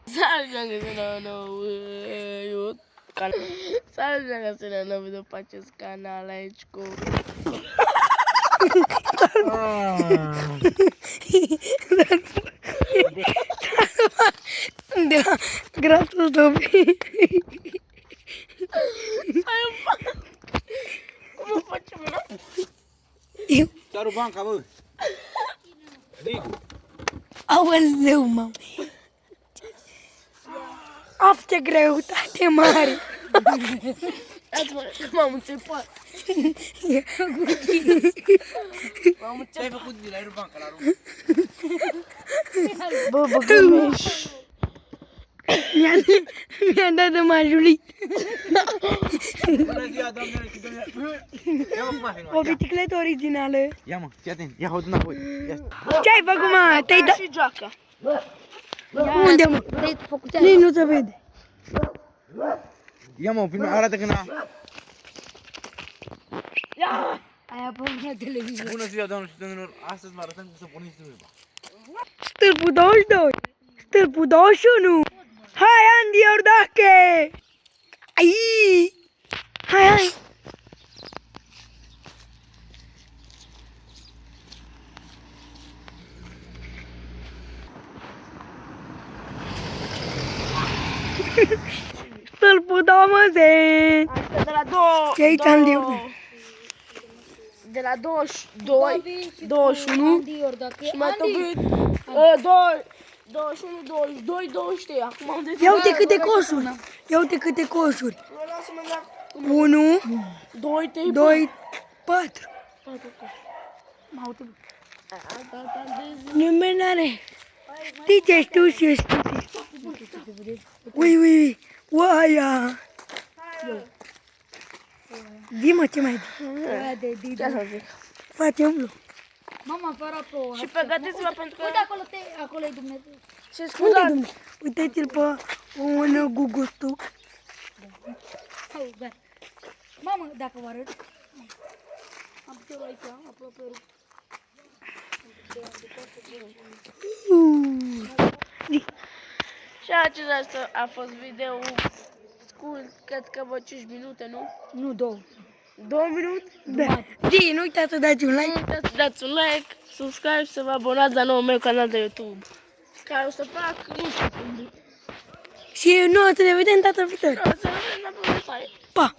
Salve, ragazzi, salve, ragazzi, no video para esse canal aí, Graças a Deus. Como pode chamar? Taruh bang kamu. Digo. Aoleu, mão. After greu, tá te mare. Vamos te pôr. Vamos te Saya ikut di lahir bang kalau. Bobo Gamesh. Me anda de majuli. Mana dia adam yang kita ya. Ya mah. O bicicleta originală. Ya mah, fiaten. Ya hau din apoi. Ce ai făcut, mă? Te-ai dat? Și joacă. Unde, mă? Nici nu se vede. Ya mah, film arată că na. Ai apărut la televizor. Bună ziua, doamnelor și domnilor. Astăzi vă arătăm cum să porniți drumul. Stâlpul 22. Stâlpul 21. Hai, Andy Iordache! Ai! Hai! Stâlpul 20. Asta de la 2. Ce-ai, Andy Iordache? De la 22, 21 și mai trebuie 21, 22, 23. Acum am zis. Ia uite câte coșuri. Ia uite câte coșuri. 1, 2, 3, 2, 4. Nimeni n-are. Știi tu și știi. Ui. Oaia. Zi-mă ce mai zici. Ce să zic? Facem vlog. Mama, fără plouă. Și pregătiți-vă pentru că... Uite acolo e Dumnezeu. Și Unde scuzați. Dumnezeu? Uite-ți-l pe un gugustu. Hai, gata. Mamă, dacă vă arăt. Am piciorul aici, aproape rupt. Și acesta a fost video scurt, cred că vă 5 minute, nu? Nu, 2. 2 minute? Da. Zi, nu uitați să dați un Nu like. uitați să dați un like, subscribe și să vă abonați la noul meu canal de YouTube. Care o să fac, nu știu când. Și noi o să ne vedem data viitoare. O să vedem la povestare. Pa!